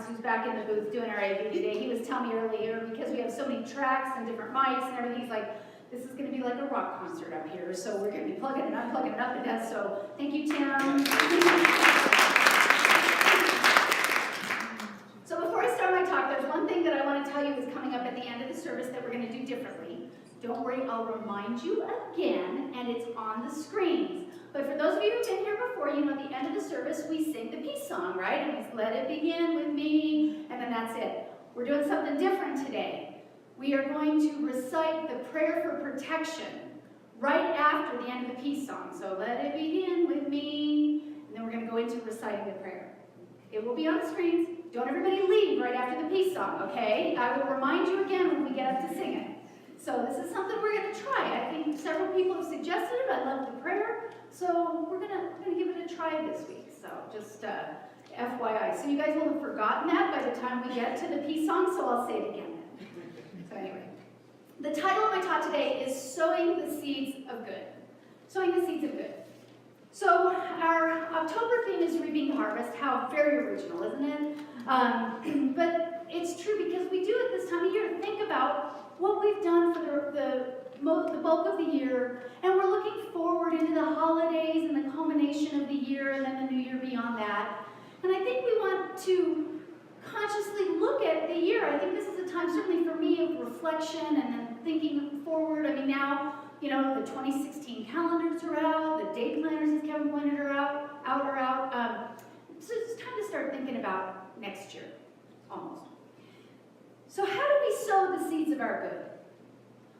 Thomas, who's back in the booth doing our AV today, he was telling me earlier, because we have so many tracks and different mics and everything, he's like, this is going to be like a rock concert up here, so we're going to be plugging and unplugging it up to death, so thank you, Tim. So before I start my talk, there's one thing that I want to tell you is coming up at the end of the service that we're going to do differently. Don't worry, I'll remind you again, and it's on the screens. But for those of you who've been here before, you know at the end of the service, we sing the peace song, right? And it's let it begin with me, and then that's it. We're doing something different today. We are going to recite the prayer for protection right after the end of the peace song. So let it begin with me, and then we're going to go into reciting the prayer. It will be on the screens. Don't everybody leave right after the peace song, okay? I will remind you again when we get up to sing it. So this is something we're going to try. I think several people have suggested it. I love the prayer. So we're gonna give it a try this week. So just FYI. So you guys will have forgotten that by the time we get to the peace song, so I'll say it again. So anyway, the title of my talk today is Sowing the Seeds of Good. Sowing the Seeds of Good. So our October theme is Reaping the Harvest. How very original, isn't it? But it's true because we do it this time of year. Think about what we've done for the bulk of the year, and we're looking forward into the holidays and the culmination of the year and then the new year beyond that. And I think we want to consciously look at the year. I think this is a time, certainly for me, of reflection and then thinking forward. I mean, now, you know, the 2016 calendars are out, the day planners, as Kevin pointed are out. So it's time to start thinking about next year, almost. So how do we sow the seeds of our good?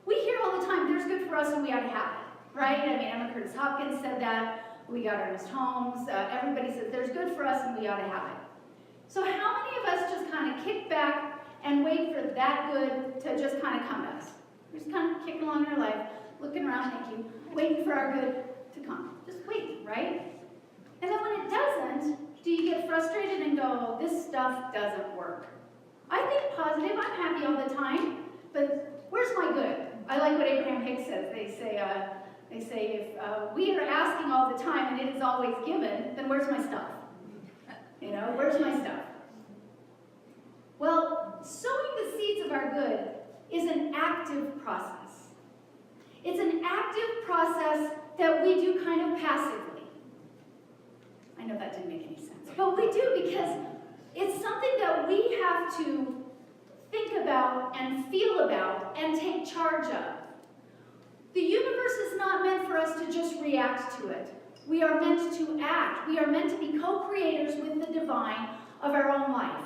We hear all the time, there's good for us and we ought to have it, right? I mean, Emma Curtis Hopkins said that. We got Ernest Holmes. Everybody says there's good for us and we ought to have it. So how many of us just kind of kick back and wait for that good to just kind of come to us? We're just kind of kicking along in our life, looking around, thank you, waiting for our good to come. Just wait, right? And then when it doesn't, do you get frustrated and go, this stuff doesn't work? I think positive, I'm happy all the time, but where's my good? I like what Abraham Hicks says. They say if we are asking all the time and it is always given, then where's my stuff? You know, where's my stuff? Well, sowing the seeds of our good is an active process. It's an active process that we do kind of passively. I know that didn't make any sense, but we do because it's something that we have to think about and feel about and take charge of. The universe is not meant for us to just react to it. We are meant to act. We are meant to be co-creators with the divine of our own life.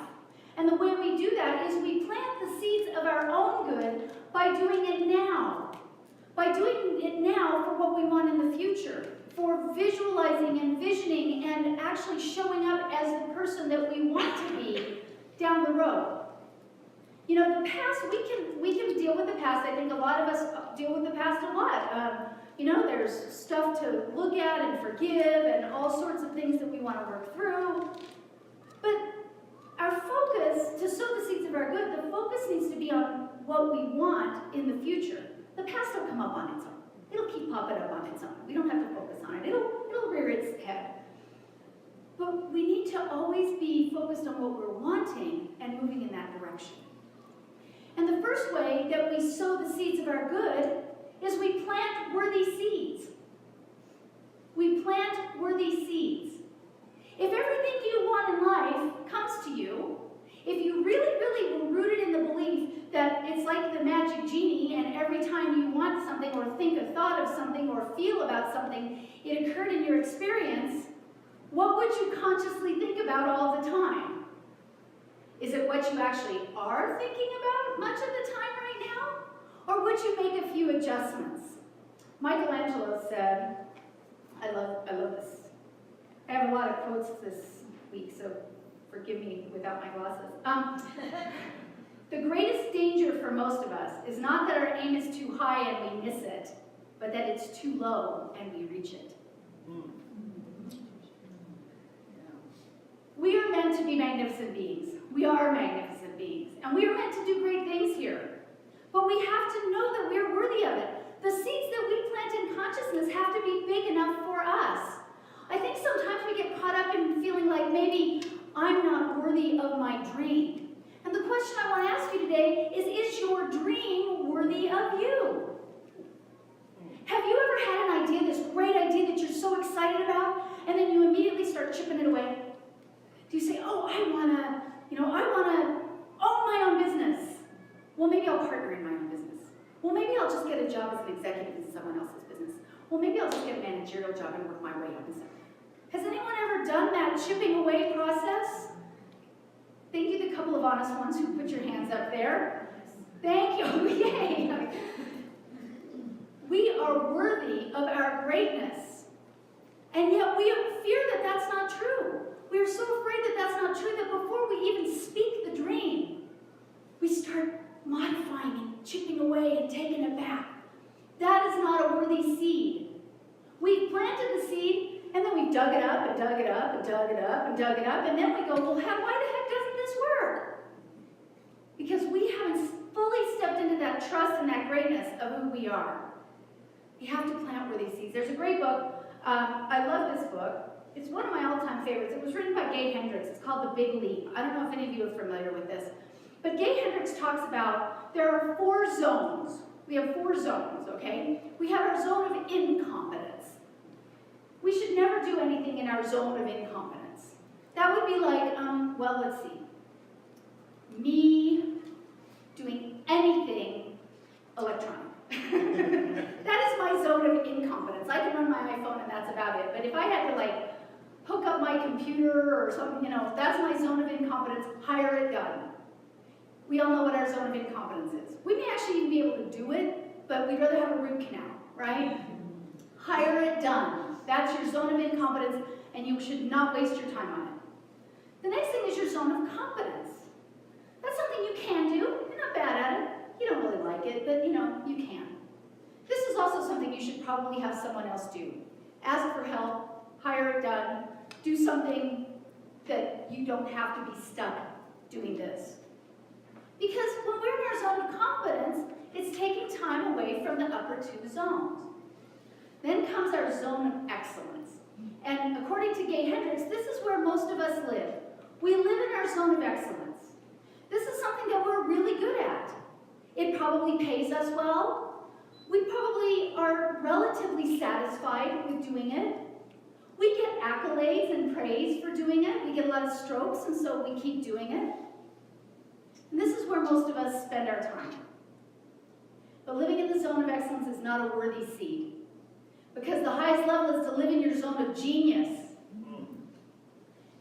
And the way we do that is we plant the seeds of our own good by doing it now. By doing it now for what we want in the future. For visualizing and visioning and actually showing up as the person that we want to be down the road. You know, the past, we can deal with the past. I think a lot of us deal with the past a lot. You know, there's stuff to look at and forgive and all sorts of things that we want to work through. But our focus, to sow the seeds of our good, the focus needs to be on what we want in the future. The past will come up on its own. It'll keep popping up on its own. We don't have to focus on it. It'll rear its head. But we need to always be focused on what we're wanting and moving in that direction. And the first way that we sow the seeds of our good is we plant worthy seeds. We plant worthy seeds. If everything you want in life comes to you, if you really were rooted in the belief that it's like the magic genie and every time you want something or think a thought of something or feel about something, it occurred in your experience, what would you consciously think about all the time? Is it what you actually are thinking about much of the time right now? Or would you make a few adjustments? Michelangelo said, I love this. I have a lot of quotes this week, so forgive me without my glasses. The greatest danger for most of us is not that our aim is too high and we miss it, but that it's too low and we reach it. We are meant to be magnificent beings. We are magnificent beings. And we are meant to do great things here. But we have to know that we are worthy of it. The seeds that we plant in consciousness have to be big enough for us. I think sometimes we get caught up in feeling like maybe I'm not worthy of my dream. And the question I want to ask you today is your dream worthy of you? Have you ever had an idea, this great idea that you're so excited about, and then you immediately start chipping it away? Do you say, oh, I want to own my own business. Well, maybe I'll partner in my own business. Well, maybe I'll just get a job as an executive in someone else's business. Well, maybe I'll just get a managerial job and work my way up. Has anyone ever done that chipping away process? Thank you, the couple of honest ones who put your hands up there. Thank you. Yay. We are worthy of our greatness. And yet we fear that that's not true. We are so afraid that that's not true that before we even speak the dream, we start modifying and chipping away and taking it back. That is not a worthy seed. We've planted the seed, and then we've dug it up and dug it up and dug it up and dug it up, and then we go, well, why the heck doesn't this work? Because we haven't fully stepped into that trust and that greatness of who we are. We have to plant worthy seeds. There's a great book. I love this book. It's one of my all-time favorites. It was written by Gay Hendricks. It's called The Big Leap. I don't know if any of you are familiar with this. But Gay Hendricks talks about there are 4 zones. We have 4 zones, okay? We have our zone of incompetence. We should never do anything in our zone of incompetence. That would be like, well, let's see. Me doing anything electronic. That is my zone of incompetence. I can run my iPhone and that's about it. But if I had to hook up my computer or something, that's my zone of incompetence. Hire it done. We all know what our zone of incompetence is. We may actually even be able to do it, but we'd rather have a root canal, right? Hire it done. That's your zone of incompetence, and you should not waste your time on it. The next thing is your zone of competence. That's something you can do. You're not bad at it. You don't really like it, but you can. This is also something you should probably have someone else do. Ask for help, hire it done, do something that you don't have to be stuck doing this. Because when we're in our zone of competence, it's taking time away from the upper 2 zones. Then comes our zone of excellence. And according to Gay Hendricks, this is where most of us live. We live in our zone of excellence. This is something that we're really good at. It probably pays us well. We probably are relatively satisfied with doing it. We get accolades and praise for doing it. We get a lot of strokes, and so we keep doing it. And this is where most of us spend our time. But living in the zone of excellence is not a worthy seed. Because the highest level is to live in your zone of genius.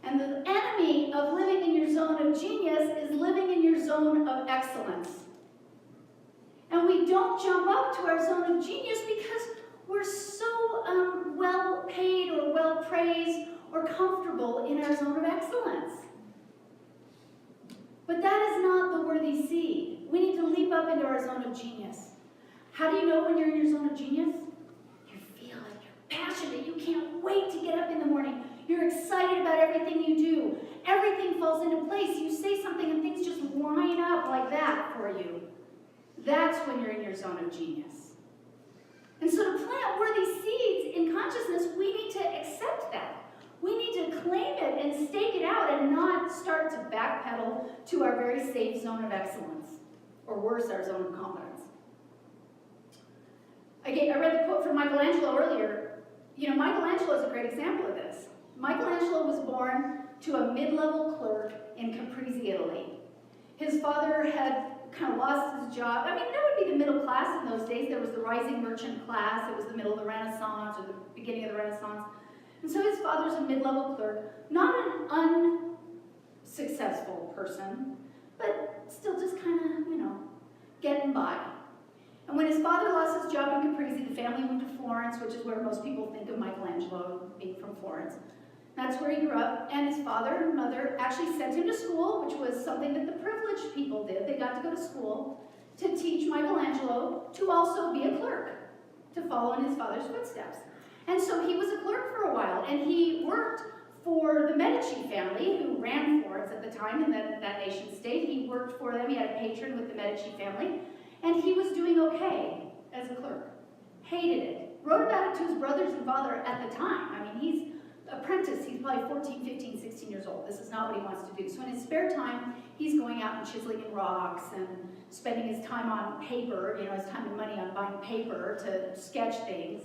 And the enemy of living in your zone of genius is living in your zone of excellence. And we don't jump up to our zone of genius because we're so well paid or well praised or comfortable in our zone of excellence. But that is not the worthy seed. We need to leap up into our zone of genius. How do you know when you're in your zone of genius? You feel it. You're passionate. You can't wait to get up in the morning. You're excited about everything you do. Everything falls into place. You say something and things just line up like that for you. That's when you're in your zone of genius. And so to plant worthy seeds in consciousness, we need to accept that. We need to claim it and stake it out and not start to backpedal to our very safe zone of excellence, or worse, our zone of competence. Again, I read the quote from Michelangelo earlier. Michelangelo is a great example of this. Michelangelo was born to a mid-level clerk in Caprese, Italy. His father had kind of lost his job. That would be the middle class in those days. There was the rising merchant class. It was the middle of the Renaissance, or the beginning of the Renaissance. And so his father's a mid-level clerk, not an unsuccessful person, but still just kind of, getting by. And when his father lost his job in Caprese, the family moved to Florence, which is where most people think of Michelangelo, being from Florence. That's where he grew up, and his father and mother actually sent him to school, which was something that the privileged people did. They got to go to school to teach Michelangelo to also be a clerk, to follow in his father's footsteps. And so he was a clerk for a while, and he worked for the Medici family, who ran Florence at the time in that nation state. He worked for them. He had a patron with the Medici family, and he was doing okay as a clerk. Hated it. Wrote about it to his brothers and father at the time. He's apprentice. He's probably 14, 15, 16 years old. This is not what he wants to do. So in his spare time, he's going out and chiseling in rocks and spending his time on paper, his time and money on buying paper to sketch things.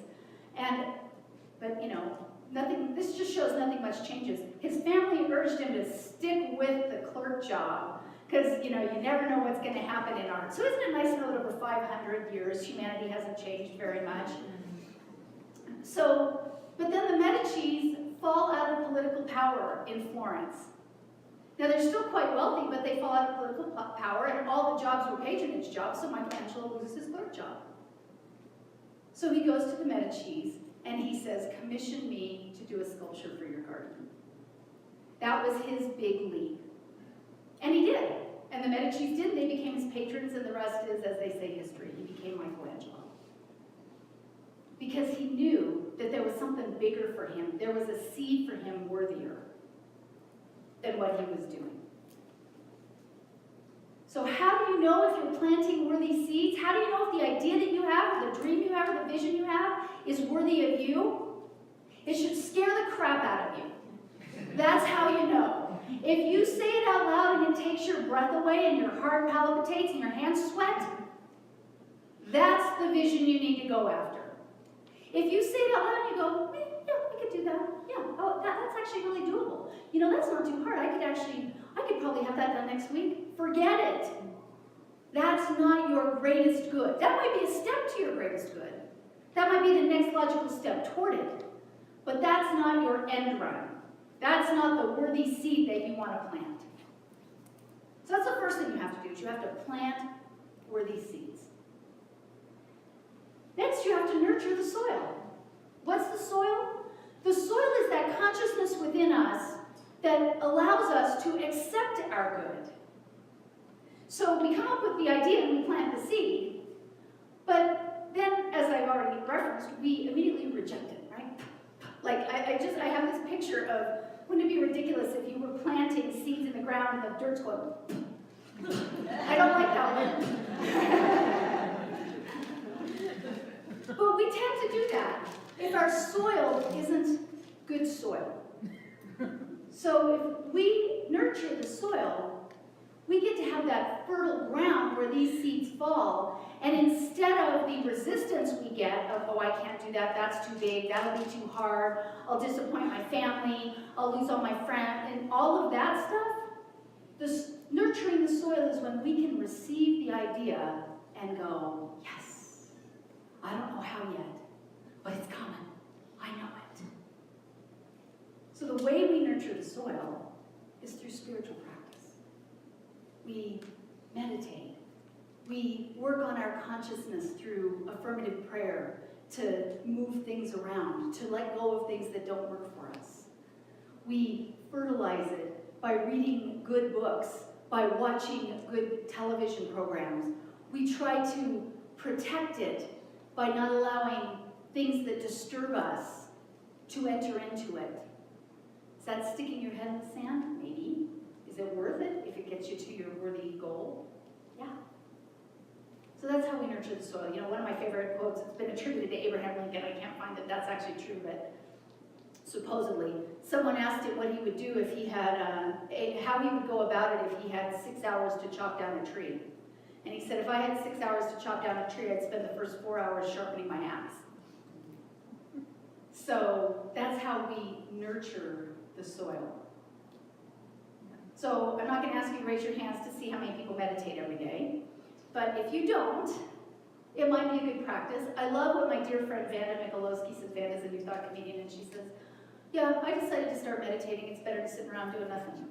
But this just shows nothing much changes. His family urged him to stick with the clerk job because, you never know what's going to happen in art. So isn't it nice to know that over 500 years, humanity hasn't changed very much? So, but then the Medicis fall out of political power in Florence. Now, they're still quite wealthy, but they fall out of political power, and all the jobs were patronage jobs, so Michelangelo loses his clerk job. So he goes to the Medicis, and he says, commission me to do a sculpture for your garden. That was his big leap. And he did. And the Medicis did. They became his patrons, and the rest is, as they say, history. He became Michelangelo. Because he knew that there was something bigger for him. There was a seed for him worthier than what he was doing. So how do you know if you're planting worthy seeds? How do you know if the idea that you have, or the dream you have, or the vision you have is worthy of you? It should scare the crap out of you. That's how you know. If you say it out loud and it takes your breath away and your heart palpitates and your hands sweat, that's the vision you need to go after. If you say it out loud and you go, yeah, I could do that. Yeah, oh, that's actually really doable. That's not too hard. I could probably have that done next week. Forget it. That's not your greatest good. That might be a step to your greatest good. That might be the next logical step toward it. But that's not your end run. That's not the worthy seed that you want to plant. So that's the first thing you have to do, is you have to plant worthy seeds. Next, you have to nurture the soil. What's the soil? The soil is that consciousness within us that allows us to accept our good. So we come up with the idea and we plant the seed, but then, as I've already referenced, we immediately reject it, right? Like, I have this picture of, wouldn't it be ridiculous if you were planting seeds in the ground and the dirt's going, I don't like that one. But we tend to do that if our soil isn't good soil. So if we nurture the soil, we get to have that fertile ground where these seeds fall, and instead of the resistance we get of, oh, I can't do that, that's too big, that'll be too hard, I'll disappoint my family, I'll lose all my friends, and all of that stuff, nurturing the soil is when we can receive the idea and go, yes, I don't know how yet, but it's coming, I know it. So the way we nurture the soil is through spiritual practice. We meditate. We work on our consciousness through affirmative prayer to move things around, to let go of things that don't work for us. We fertilize it by reading good books, by watching good television programs. We try to protect it by not allowing things that disturb us to enter into it. Is that sticking your head in the sand? Maybe. Is it worth it if it gets you to your worthy goal? Yeah. So that's how we nurture the soil. One of my favorite quotes, it's been attributed to Abraham Lincoln. I can't find that that's actually true, but supposedly, someone asked him what he would do if he had, how he would go about it if he had 6 hours to chop down a tree. And he said, if I had 6 hours to chop down a tree, I'd spend the first 4 hours sharpening my axe. So that's how we nurture the soil. So I'm not going to ask you to raise your hands to see how many people meditate every day. But if you don't, it might be a good practice. I love what my dear friend Vanda Mikulowski says. Vanda's a New Thought comedian, and she says, yeah, I decided to start meditating. It's better to sit around doing nothing.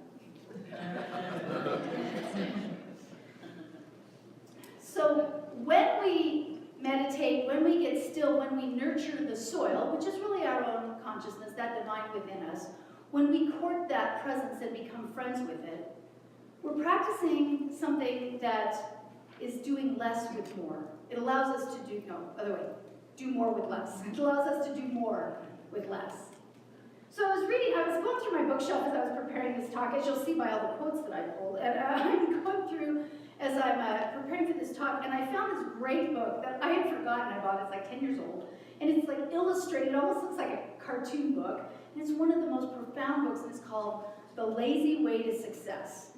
So when we meditate, when we get still, when we nurture the soil, which is really our own consciousness, that divine within us, when we court that presence and become friends with it, we're practicing something that is doing less with more. It allows us to do more with less. It allows us to do more with less. So I was going through my bookshelf as I was preparing this talk, as you'll see by all the quotes that I pulled, and I'm going through as I'm preparing for this talk, and I found this great book that I had forgotten I bought. It's like 10 years old, and it's like illustrated, it almost looks like a cartoon book. And it's one of the most profound books, and it's called The Lazy Way to Success.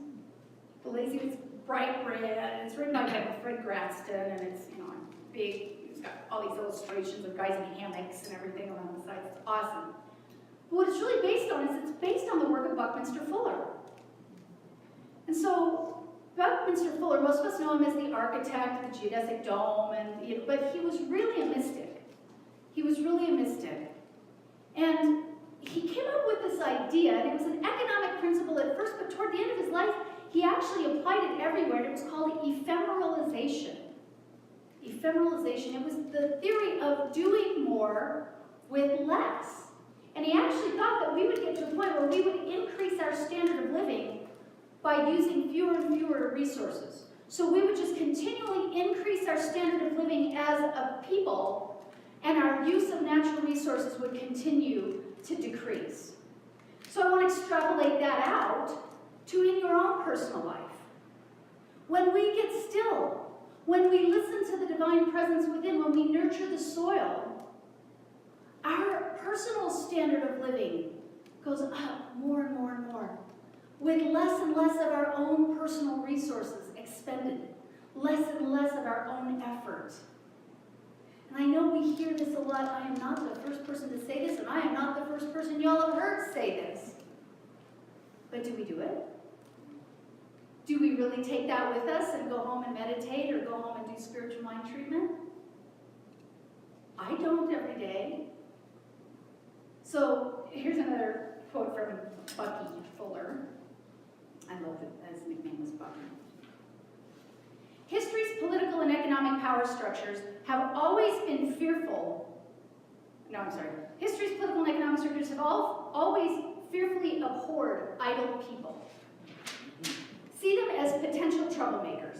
The Lazy, it's bright red, and it's written by Fred Gradston, and it's, big. It's got all these illustrations of guys in hammocks and everything around the side. It's awesome. But what it's really based on is it's based on the work of Buckminster Fuller. And so Buckminster Fuller, most of us know him as the architect of the geodesic dome, but he was really a mystic. He was really a mystic. And he came up with this idea, and it was an economic principle at first, but toward the end of his life, he actually applied it everywhere, and it was called ephemeralization. Ephemeralization. It was the theory of doing more with less. And he actually thought that we would get to a point where we would increase our standard of living by using fewer and fewer resources. So we would just continually increase our standard of living as a people, and our use of natural resources would continue to decrease. So I want to extrapolate that out to in your own personal life. When we get still, when we listen to the divine presence within, when we nurture the soil, our personal standard of living goes up more and more and more, with less and less of our own personal resources expended, less and less of our own effort. And I know we hear this a lot. I am not the first person to say this, and I am not the first person y'all have heard say this. But do we do it? Do we really take that with us and go home and meditate or go home and do spiritual mind treatment? I don't every day. So here's another quote from Bucky Fuller. I love that his nickname was Bucky. History's political and economic power structures have always been History's political and economic structures have always fearfully abhorred idle people. See them as potential troublemakers.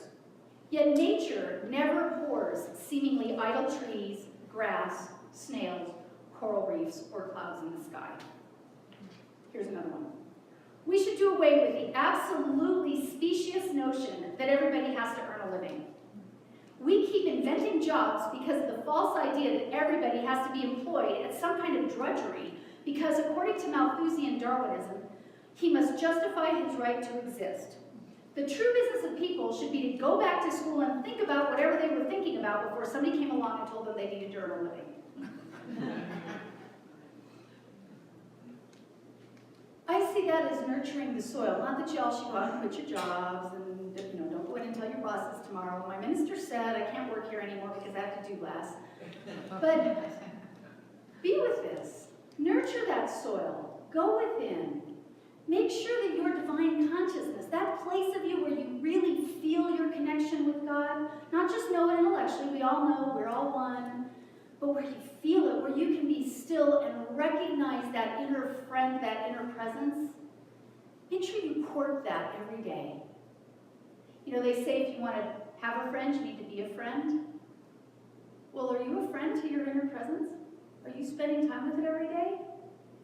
Yet nature never abhors seemingly idle trees, grass, snails, coral reefs, or clouds in the sky. Here's another one. We should do away with the absolutely specious notion that everybody has to earn a living. We keep inventing jobs because of the false idea that everybody has to be employed at some kind of drudgery because, according to Malthusian Darwinism, he must justify his right to exist. The true business of people should be to go back to school and think about whatever they were thinking about before somebody came along and told them they needed to earn a living. I see that as nurturing the soil. Not that y'all should go out and quit your jobs and don't go in and tell your bosses tomorrow, my minister said I can't work here anymore because I have to do less. But be with this. Nurture that soil. Go within. Make sure that your divine consciousness, that place of you where you really feel your connection with God, not just know it intellectually, we all know we're all one, but where you feel it, where you can be still and recognize that inner friend, that inner presence, make sure you court that every day. They say if you want to have a friend, you need to be a friend. Well, are you a friend to your inner presence? Are you spending time with it every day?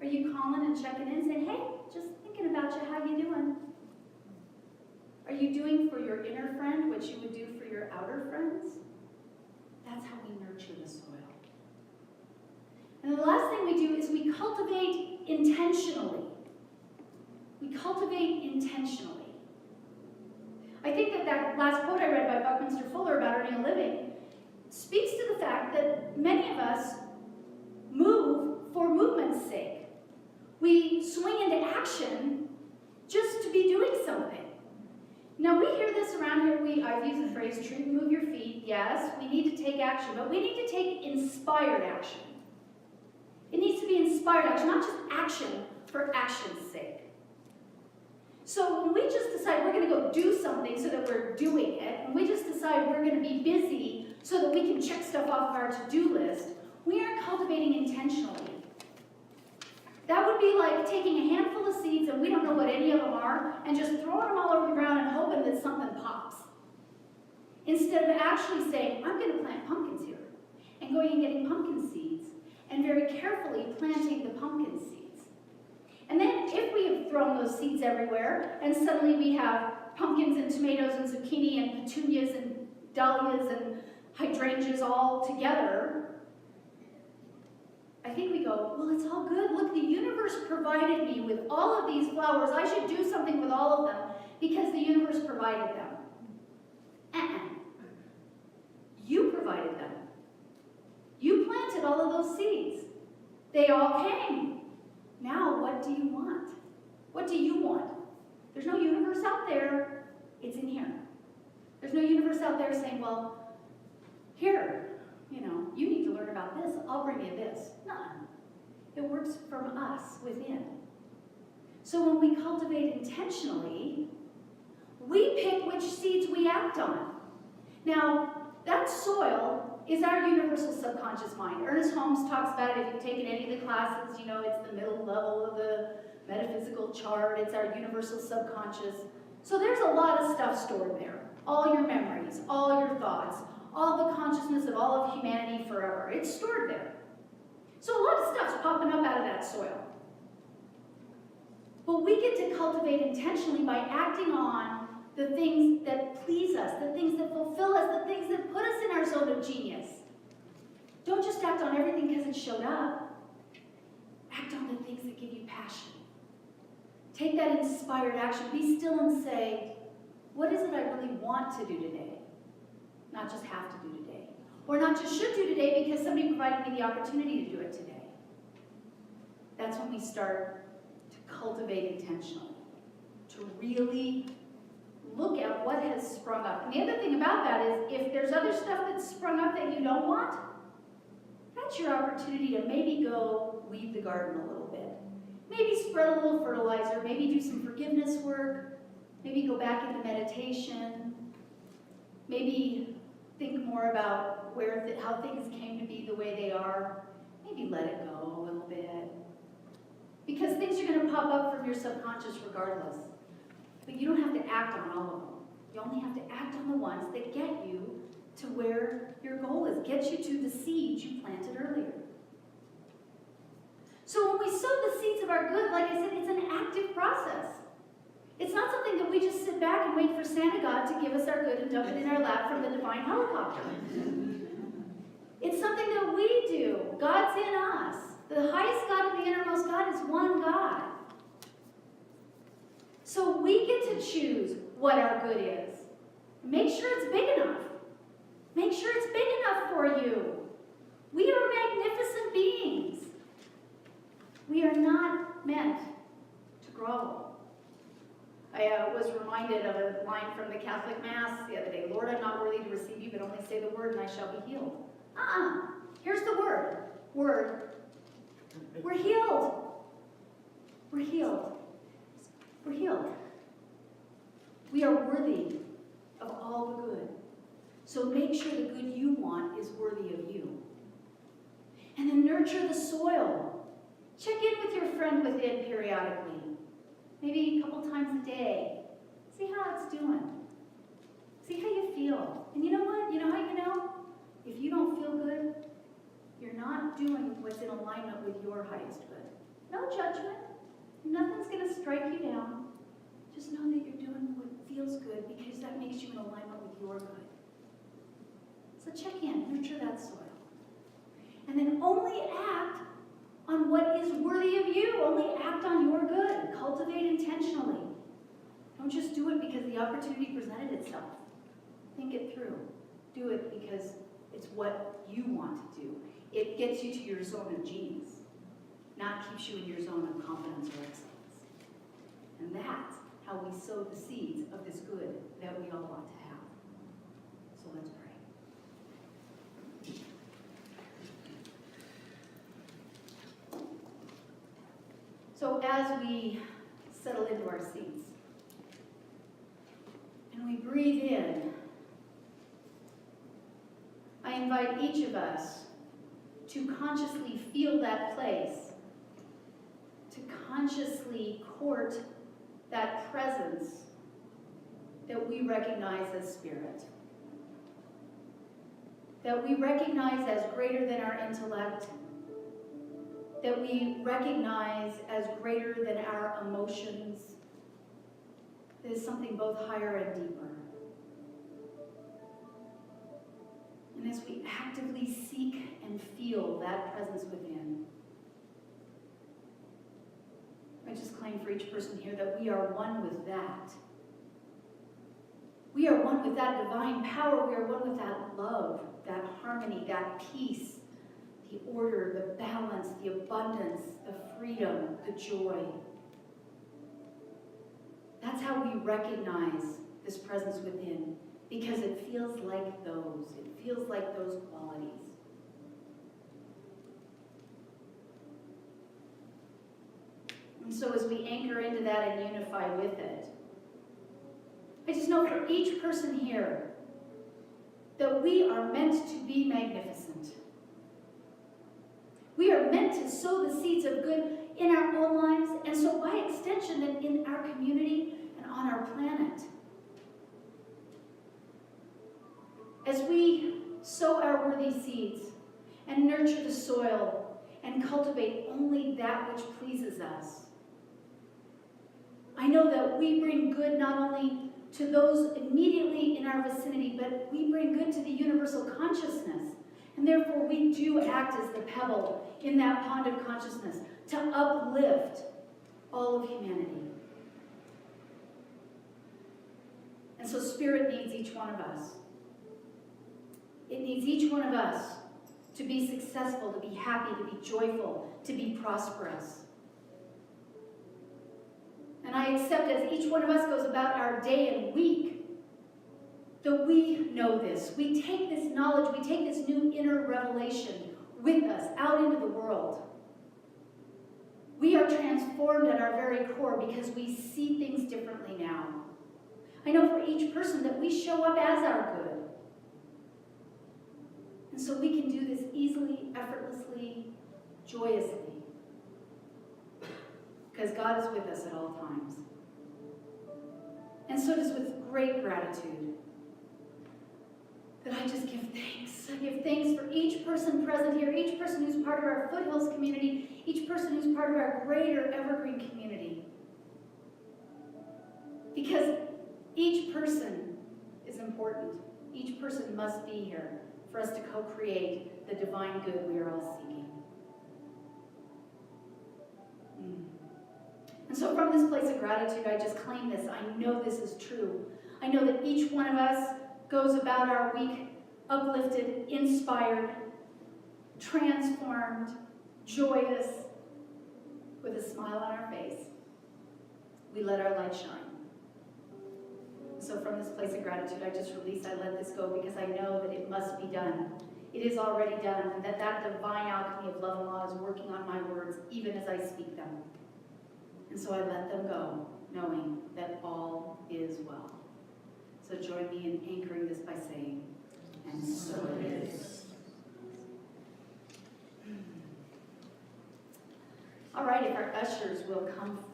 Are you calling and checking in, saying, hey, just thinking about you, how you doing? Are you doing for your inner friend what you would do for your outer friends? That's how we nurture the soil. And the last thing we do is we cultivate intentionally. We cultivate intentionally. I think that last quote I read by Buckminster Fuller about earning a living speaks to the fact that many of us move for movement's sake. We swing into action just to be doing something. Now we hear this around here, I've used the phrase, move your feet. Yes, we need to take action, but we need to take inspired action. It needs to be inspired action, not just action for action's sake. So when we just decide we're going to go do something so that we're doing it, and we just decide we're going to be busy so that we can check stuff off of our to-do list, we aren't cultivating intentionally. That would be like taking a handful of seeds, and we don't know what any of them are, and just throwing them all over the ground and hoping that something pops. Instead of actually saying, I'm going to plant pumpkins here, and going and getting pumpkin seeds, and very carefully planting the pumpkin seeds. And then if we have thrown those seeds everywhere, and suddenly we have pumpkins and tomatoes and zucchini and petunias and dahlias and hydrangeas all together, I think we go, well, it's all good. Look, the universe with all of these flowers. I should do something with all of them because the universe provided them. You provided them. You planted all of those seeds. They all came. Now, what do you want? What do you want? There's no universe out there. It's in here. There's no universe out there saying, well, here, you need to learn about this. I'll bring you this. None. It works from us within. So when we cultivate intentionally, we pick which seeds we act on. Now, that soil is our universal subconscious mind. Ernest Holmes talks about it. If you've taken any of the classes, it's the middle level of the metaphysical chart. It's our universal subconscious. So there's a lot of stuff stored there. All your memories, all your thoughts, all the consciousness of all of humanity forever. It's stored there. So a lot of stuff's popping up out of that soil. But we get to cultivate intentionally by acting on the things that please us, the things that fulfill us, the things that put us in our zone of genius. Don't just act on everything because it showed up. Act on the things that give you passion. Take that inspired action. Be still and say, what is it I really want to do today? Not just have to do today. Or not just should do today because somebody provided me the opportunity to do it today. That's when we start to cultivate intentionally, to really look at what has sprung up. And the other thing about that is, if there's other stuff that's sprung up that you don't want, that's your opportunity to maybe go weed the garden a little bit. Maybe spread a little fertilizer, maybe do some forgiveness work, maybe go back into meditation, maybe think more about how things came to be the way they are, maybe let it go a little bit. Because things are going to pop up from your subconscious regardless. But you don't have to act on all of them. You only have to act on the ones that get you to where your goal is, get you to the seeds you planted earlier. So when we sow the seeds of our good, like I said, it's an active process. It's not something that we just sit back and wait for Santa God to give us our good and dump it in our lap from the divine helicopter. It's something that we do. God's in us. The highest God and the innermost God is one God. So we get to choose what our good is. Make sure it's big enough. Make sure it's big enough for you. We are magnificent beings. We are not meant to grovel. I was reminded of a line from the Catholic Mass the other day. Lord, I'm not worthy to receive you, but only say the word and I shall be healed. Here's the word. Word. We're healed. We're healed. We're healed. We are worthy of all the good. So make sure the good you want is worthy of you. And then nurture the soil. Check in with your friend within periodically. Maybe a couple times a day. See how it's doing. See how you feel. And you know what? You know how you know? If you don't feel good, you're not doing what's in alignment with your highest good. No judgment. Nothing's going to strike you down. Just know that you're doing what feels good because that makes you in alignment with your good. So check in, nurture that soil. And then only act on what is worthy of you. Only act on your good. Cultivate intentionally. Don't just do it because the opportunity presented itself. Think it through. Do it because it's what you want to do. It gets you to your zone of genius, not keeps you in your zone of confidence or excellence. And that's how we sow the seeds of this good that we all want to have. So let's pray. So as we settle into our seats and we breathe in, I invite each of us to consciously feel that place, to consciously court that presence that we recognize as spirit, that we recognize as greater than our intellect, that we recognize as greater than our emotions. It is something both higher and deeper. And as we actively seek and feel that presence within, I just claim for each person here that we are one with that. We are one with that divine power. We are one with that love, that harmony, that peace, the order, the balance, the abundance, the freedom, the joy. That's how we recognize this presence within, because it feels like those. It feels like those qualities. And so as we anchor into that and unify with it, I just know for each person here that we are meant to be magnificent. We are meant to sow the seeds of good in our own lives, and so by extension then in our community and on our planet. As we sow our worthy seeds and nurture the soil and cultivate only that which pleases us, I know that we bring good not only to those immediately in our vicinity, but we bring good to the universal consciousness. And therefore we do act as the pebble in that pond of consciousness to uplift all of humanity. And so Spirit needs each one of us. It needs each one of us to be successful, to be happy, to be joyful, to be prosperous. And I accept as each one of us goes about our day and week that we know this. We take this knowledge, we take this new inner revelation with us out into the world. We are transformed at our very core because we see things differently now. I know for each person that we show up as our good. And so we can do this easily, effortlessly, joyously. Because God is with us at all times. And so it is with great gratitude that I just give thanks. I give thanks for each person present here, each person who's part of our Foothills community, each person who's part of our greater Evergreen community. Because each person is important. Each person must be here for us to co-create the divine good we are all seeking. And so from this place of gratitude, I just claim this. I know this is true. I know that each one of us goes about our week uplifted, inspired, transformed, joyous, with a smile on our face. We let our light shine. So from this place of gratitude, I just release, I let this go because I know that it must be done. It is already done, and that divine alchemy of love and law is working on my words even as I speak them. And so I let them go, knowing that all is well. So join me in anchoring this by saying, and so it is. All right, if our ushers will come forward.